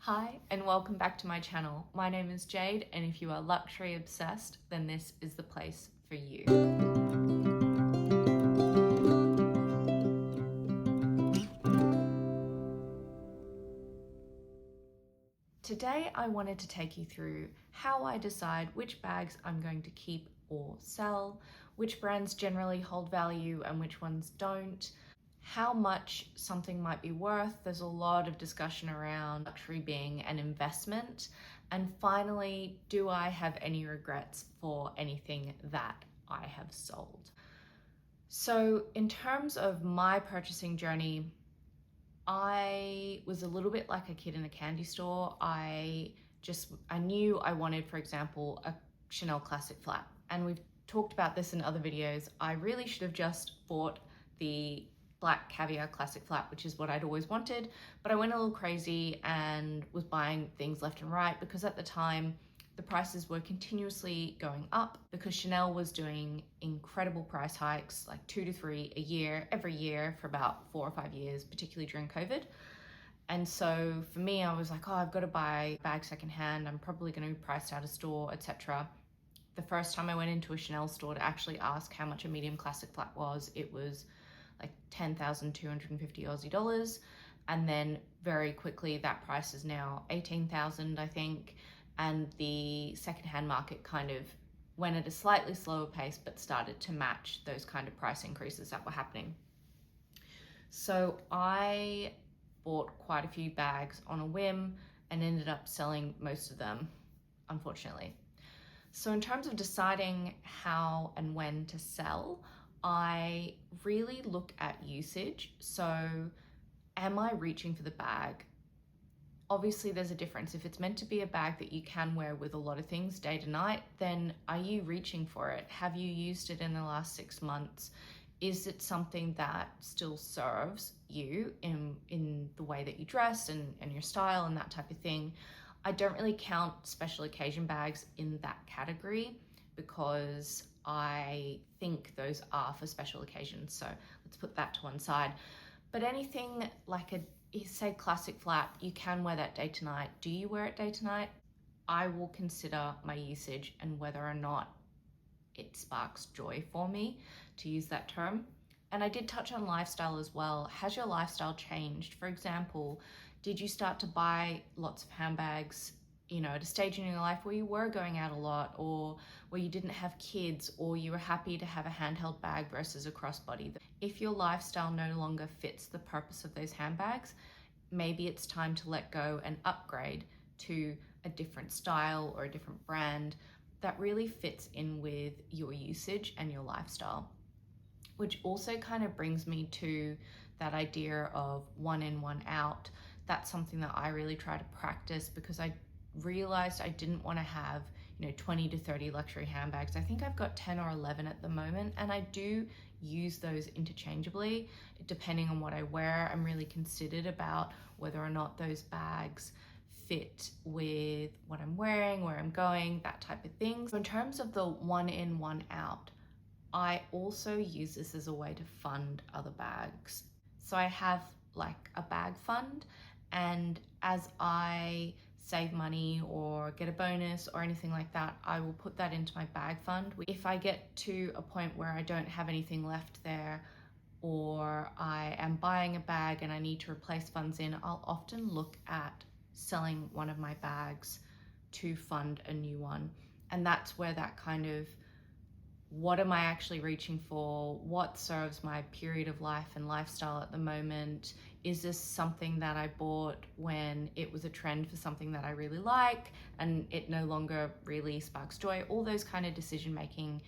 Hi and welcome back to my channel. My name is Jade, and if you are luxury obsessed, then this is the place for you. Today I wanted to take you through how I decide which bags I'm going to keep or sell, which brands generally hold value and which ones don't, how much something might be worth. There's a lot of discussion around luxury being an investment. And finally, do I have any regrets for anything that I have sold? So in terms of my purchasing journey, I was a little bit like a kid in a candy store. I knew I wanted, for example, a Chanel classic flap. And we've talked about this in other videos. I really should have just bought the black caviar classic flap, which is what I'd always wanted. But I went a little crazy and was buying things left and right because at the time, the prices were continuously going up because Chanel was doing incredible price hikes, like 2 to 3 a year, every year for about 4 or 5 years, particularly during COVID. And so for me, I was like, oh, I've got to buy a bag secondhand. I'm probably going to be priced out of store, etc. The first time I went into a Chanel store to actually ask how much a medium classic flap was, it was like 10,250 Aussie dollars. And then very quickly, that price is now 18,000, I think. And the secondhand market kind of went at a slightly slower pace, but started to match those kind of price increases that were happening. So I bought quite a few bags on a whim and ended up selling most of them, unfortunately. So in terms of deciding how and when to sell, I really look at usage. So am I reaching for the bag? Obviously there's a difference. If it's meant to be a bag that you can wear with a lot of things day to night, then are you reaching for it? Have you used it in the last 6 months? Is it something that still serves you in the way that you dress and your style and that type of thing? I don't really count special occasion bags in that category because I think those are for special occasions. So let's put that to one side. But anything like say classic flap, you can wear that day to night. Do you wear it day to night? I will consider my usage and whether or not it sparks joy for me, to use that term. And I did touch on lifestyle as well. Has your lifestyle changed? For example, did you start to buy lots of handbags, at a stage in your life where you were going out a lot, or where you didn't have kids, or you were happy to have a handheld bag versus a crossbody? If your lifestyle no longer fits the purpose of those handbags, maybe it's time to let go and upgrade to a different style or a different brand that really fits in with your usage and your lifestyle. Which also kind of brings me to that idea of one in, one out. That's something that I really try to practice because I realized I didn't want to have 20 to 30 luxury handbags. I think I've got 10 or 11 at the moment, and I do use those interchangeably depending on what I wear. I'm really considered about whether or not those bags fit with what I'm wearing, where I'm going, that type of thing. So in terms of the one in, one out, I also use this as a way to fund other bags. So I have like a bag fund, and as I save money or get a bonus or anything like that, I will put that into my bag fund. If I get to a point where I don't have anything left there, or I am buying a bag and I need to replace funds in, I'll often look at selling one of my bags to fund a new one. And that's where that kind of, what am I actually reaching for? What serves my period of life and lifestyle at the moment? Is this something that I bought when it was a trend for something that I really like and it no longer really sparks joy? All those kind of decision-making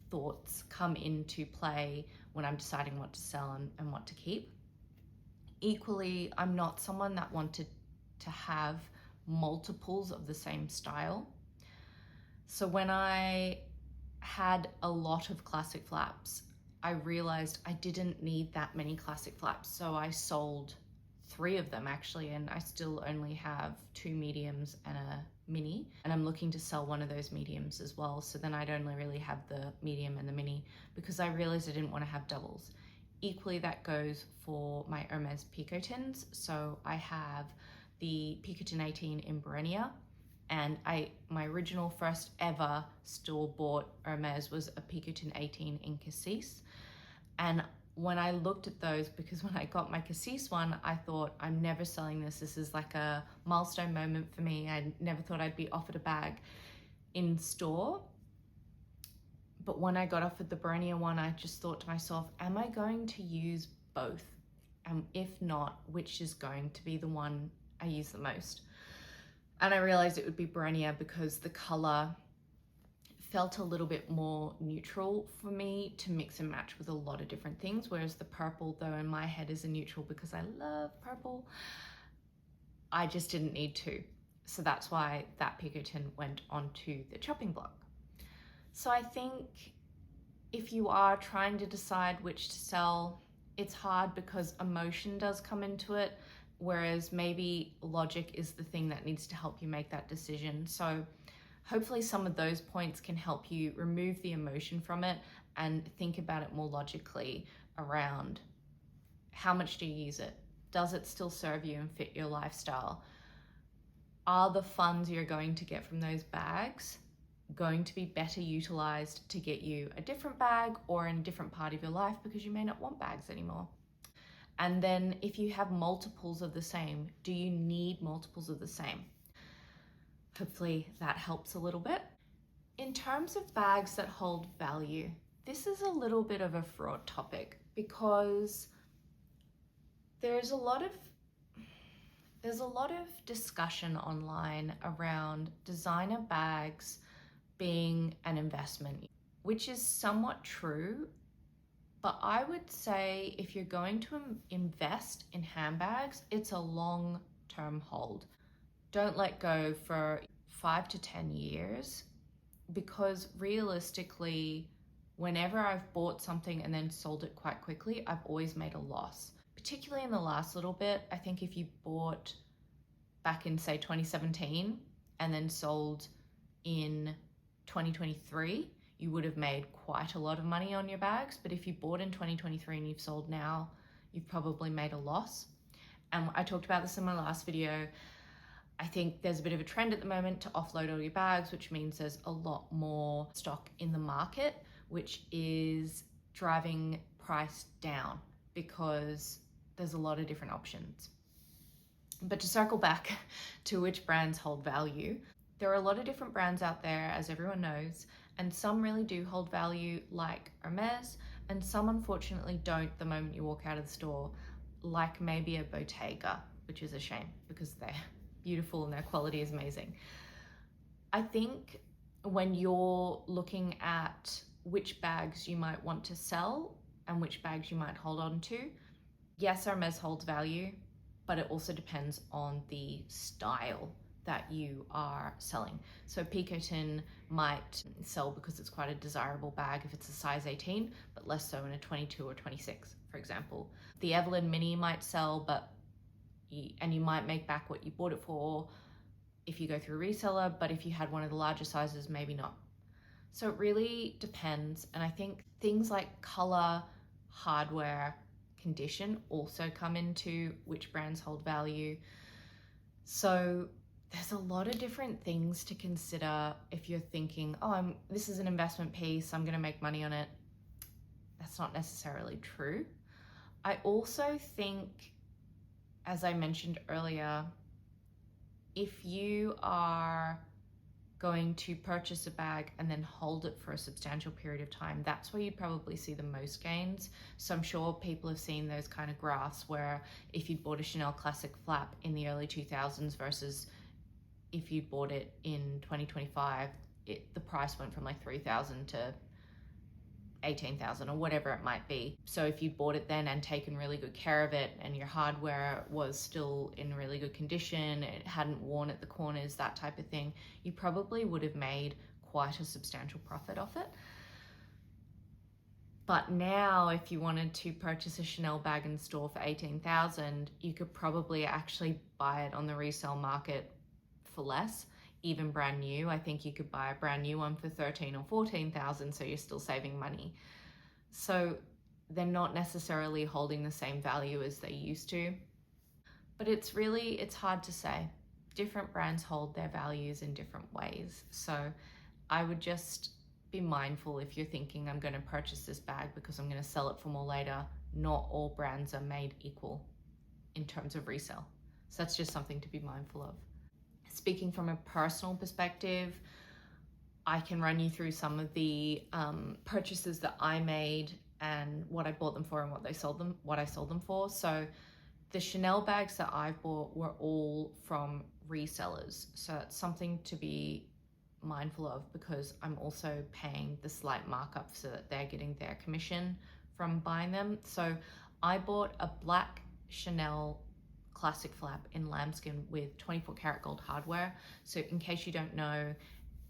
thoughts come into play when I'm deciding what to sell and what to keep. Equally, I'm not someone that wanted to have multiples of the same style. So when I had a lot of classic flaps, I realized I didn't need that many classic flaps. So I sold 3 of them actually, and I still only have 2 mediums and a mini. And I'm looking to sell one of those mediums as well. So then I'd only really have the medium and the mini because I realized I didn't want to have doubles. Equally, that goes for my Hermes Picotins. So I have the Pinkerton 18 in Berenia, and my original first ever store bought Hermes was a Pinkerton 18 in Cassis. And when I looked at those, because when I got my Cassis one, I thought, I'm never selling this. This is like a milestone moment for me. I never thought I'd be offered a bag in store. But when I got offered the Berenia one, I just thought to myself, am I going to use both? And if not, which is going to be the one I use the most? And I realized it would be Berenia because the color felt a little bit more neutral for me to mix and match with a lot of different things, whereas the purple, though in my head is a neutral because I love purple, I just didn't need to. So that's why that Pinkerton went onto the chopping block. So I think if you are trying to decide which to sell, it's hard because emotion does come into it, whereas maybe logic is the thing that needs to help you make that decision. So hopefully some of those points can help you remove the emotion from it and think about it more logically around how much do you use it? Does it still serve you and fit your lifestyle? Are the funds you're going to get from those bags going to be better utilized to get you a different bag or in a different part of your life because you may not want bags anymore? And then if you have multiples of the same, do you need multiples of the same? Hopefully that helps a little bit. In terms of bags that hold value, this is a little bit of a fraught topic because there's a lot of discussion online around designer bags being an investment, which is somewhat true. But I would say if you're going to invest in handbags, it's a long-term hold. Don't let go for 5 to 10 years, because realistically, whenever I've bought something and then sold it quite quickly, I've always made a loss. Particularly in the last little bit, I think if you bought back in say 2017 and then sold in 2023, you would have made quite a lot of money on your bags. But if you bought in 2023 and you've sold now, you've probably made a loss. And I talked about this in my last video. I think there's a bit of a trend at the moment to offload all your bags, which means there's a lot more stock in the market, which is driving price down because there's a lot of different options. But to circle back to which brands hold value, there are a lot of different brands out there, as everyone knows, and some really do hold value like Hermes, and some unfortunately don't the moment you walk out of the store, like maybe a Bottega, which is a shame because they're beautiful and their quality is amazing. I think when you're looking at which bags you might want to sell and which bags you might hold on to, yes, Hermes holds value, but it also depends on the style that you are selling. So Pinkerton might sell because it's quite a desirable bag if it's a size 18, but less so in a 22 or 26, for example. The Evelyn Mini might sell, and you might make back what you bought it for if you go through a reseller, but if you had one of the larger sizes, maybe not. So it really depends. And I think things like color, hardware, condition also come into which brands hold value. So there's a lot of different things to consider if you're thinking, oh, this is an investment piece, I'm gonna make money on it. That's not necessarily true. I also think, as I mentioned earlier, if you are going to purchase a bag and then hold it for a substantial period of time, that's where you'd probably see the most gains. So I'm sure people have seen those kind of graphs where if you'd bought a Chanel Classic Flap in the early 2000s versus if you bought it in 2025, the price went from like 3,000 to 18,000 or whatever it might be. So if you bought it then and taken really good care of it and your hardware was still in really good condition, it hadn't worn at the corners, that type of thing, you probably would have made quite a substantial profit off it. But now if you wanted to purchase a Chanel bag in store for 18,000, you could probably actually buy it on the resale market for less. Even brand new, I think you could buy a brand new one for 13 or 14,000, so you're still saving money. So they're not necessarily holding the same value as they used to. But it's hard to say. Different brands hold their values in different ways. So I would just be mindful if you're thinking I'm going to purchase this bag because I'm going to sell it for more later. Not all brands are made equal in terms of resale. So that's just something to be mindful of. Speaking from a personal perspective, I can run you through some of the purchases that I made and what I bought them for and what I sold them for. So the Chanel bags that I bought were all from resellers. So it's something to be mindful of because I'm also paying the slight markup so that they're getting their commission from buying them. So I bought a black Chanel classic flap in lambskin with 24 karat gold hardware. So in case you don't know,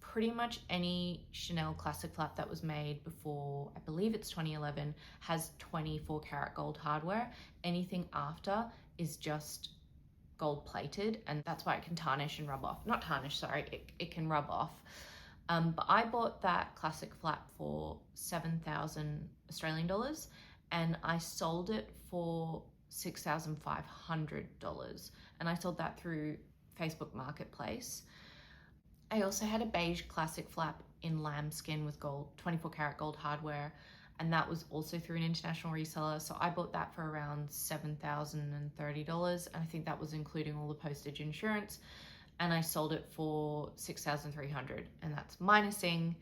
pretty much any Chanel classic flap that was made before, I believe it's 2011, has 24 karat gold hardware. Anything after is just gold plated, and that's why it can tarnish and rub off. Not tarnish, sorry, it can rub off. But I bought that classic flap for 7,000 Australian dollars and I sold it for $6,500, and I sold that through Facebook Marketplace. I also had a beige classic flap in lambskin with 24 karat gold hardware, and that was also through an international reseller. So I bought that for around $7,030, and I think that was including all the postage insurance, and I sold it for $6,300, and that's minusing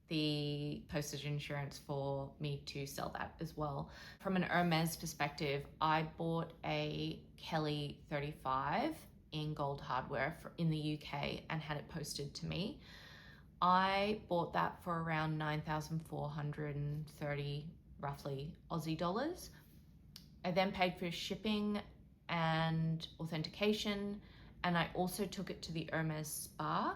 the postage insurance for me to sell that as well. From an Hermes perspective, I bought a Kelly 35 in gold hardware in the UK and had it posted to me. I bought that for around 9,430 roughly Aussie dollars. I then paid for shipping and authentication, and I also took it to the Hermes spa.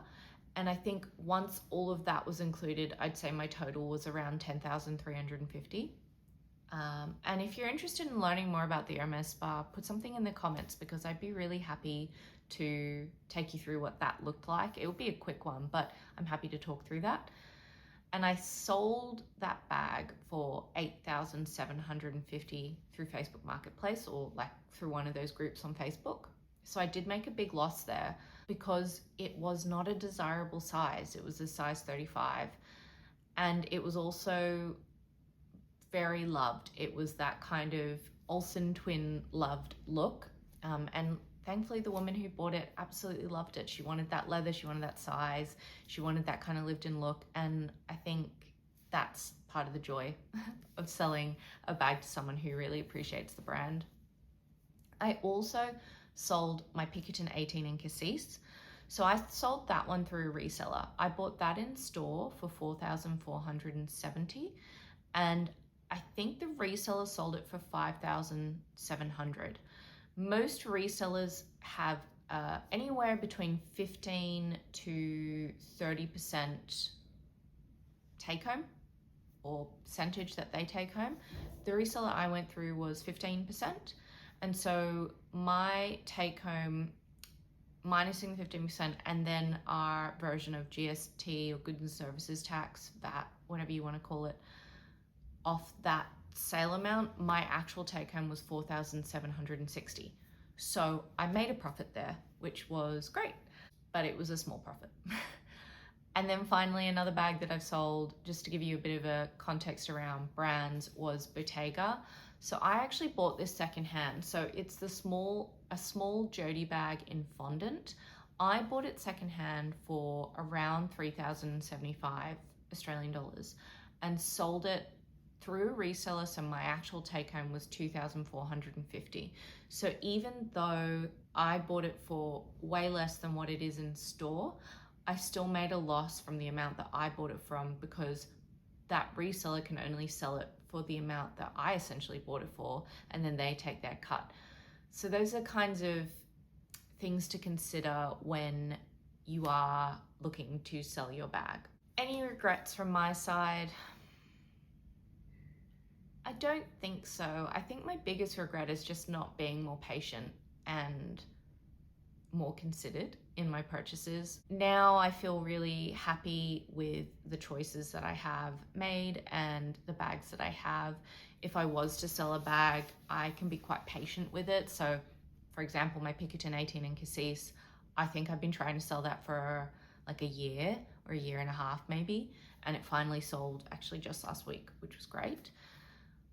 And I think once all of that was included, I'd say my total was around 10,350. And if you're interested in learning more about the Hermes spa, put something in the comments because I'd be really happy to take you through what that looked like. It would be a quick one, but I'm happy to talk through that. And I sold that bag for 8,750 through Facebook Marketplace, or like through one of those groups on Facebook. So I did make a big loss there because it was not a desirable size. It was a size 35. And it was also very loved. It was that kind of Olsen twin loved look. And thankfully the woman who bought it absolutely loved it. She wanted that leather, she wanted that size, she wanted that kind of lived in look. And I think that's part of the joy of selling a bag to someone who really appreciates the brand. I also sold my Pinkerton 18 in Cassis. So I sold that one through a reseller. I bought that in store for 4,470, and I think the reseller sold it for 5,700. Most resellers have anywhere between 15 to 30% take home, or percentage that they take home. The reseller I went through was 15%. And so my take home, minusing the 15%, and then our version of GST or goods and services tax, VAT, whatever you want to call it, off that sale amount, my actual take home was 4,760. So I made a profit there, which was great, but it was a small profit. And then finally, another bag that I've sold, just to give you a bit of a context around brands, was Bottega. So I actually bought this secondhand. So it's a small Jody bag in fondant. I bought it secondhand for around 3,075 Australian dollars and sold it through a reseller. So my actual take home was 2,450. So even though I bought it for way less than what it is in store, I still made a loss from the amount that I bought it from, because that reseller can only sell it for the amount that I essentially bought it for, and then they take their cut. So those are kinds of things to consider when you are looking to sell your bag. Any regrets from my side? I don't think so. I think my biggest regret is just not being more patient and more considered in my purchases. Now I feel really happy with the choices that I have made and the bags that I have. If I was to sell a bag, I can be quite patient with it. So For example, my Picotin 18 in Cassis, I think I've been trying to sell that for like a year or a year and a half maybe, and it finally sold actually just last week, which was great.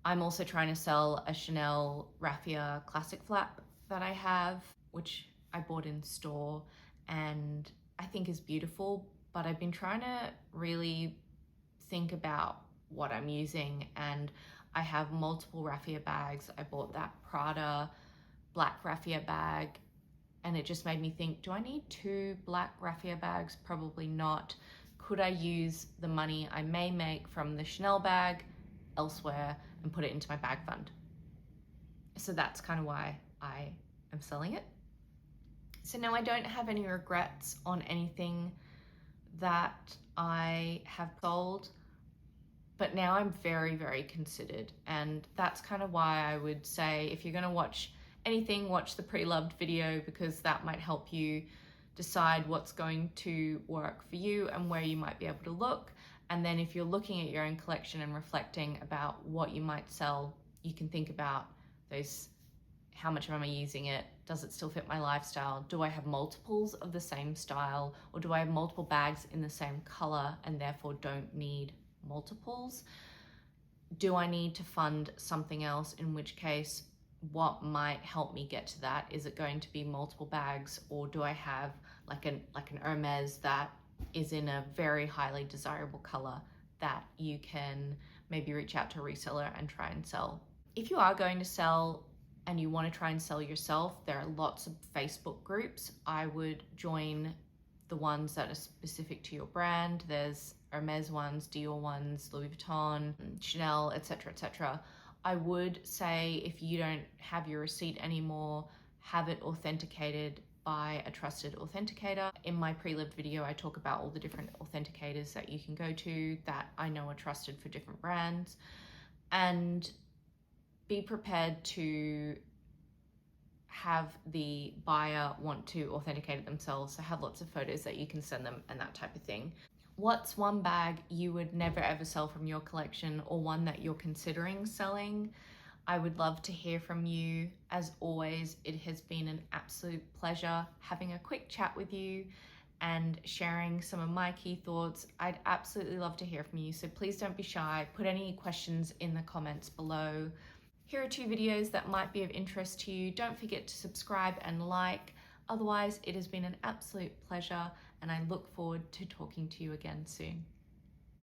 I'm also trying to sell a Chanel raffia classic flap that I have, which I bought in store and I think is beautiful, but I've been trying to really think about what I'm using, and I have multiple raffia bags. I bought that Prada black raffia bag and it just made me think, do I need 2 black raffia bags? Probably not. Could I use the money I may make from the Chanel bag elsewhere and put it into my bag fund? So that's kind of why I am selling it. So now I don't have any regrets on anything that I have sold, but now I'm very, very considered. And that's kind of why I would say, if you're gonna watch anything, watch the pre-loved video, because that might help you decide what's going to work for you and where you might be able to look. And then if you're looking at your own collection and reflecting about what you might sell, you can think about those, how much am I using it? Does it still fit my lifestyle? Do I have multiples of the same style, or do I have multiple bags in the same color and therefore don't need multiples? Do I need to fund something else? In which case, what might help me get to that? Is it going to be multiple bags, or do I have like an Hermes that is in a very highly desirable color that you can maybe reach out to a reseller and try and sell? If you are going to sell and you want to try and sell yourself, there are lots of Facebook groups. I would join the ones that are specific to your brand. There's Hermes ones, Dior ones, Louis Vuitton, Chanel, etc., etc. I would say, if you don't have your receipt anymore, have it authenticated by a trusted authenticator. In my pre-lived video, I talk about all the different authenticators that you can go to that I know are trusted for different brands. And be prepared to have the buyer want to authenticate it themselves, so have lots of photos that you can send them and that type of thing. What's one bag you would never ever sell from your collection, or one that you're considering selling? I would love to hear from you. As always, it has been an absolute pleasure having a quick chat with you and sharing some of my key thoughts. I'd absolutely love to hear from you, so please don't be shy. Put any questions in the comments below. Here are 2 videos that might be of interest to you. Don't forget to subscribe and like. Otherwise, it has been an absolute pleasure, and I look forward to talking to you again soon.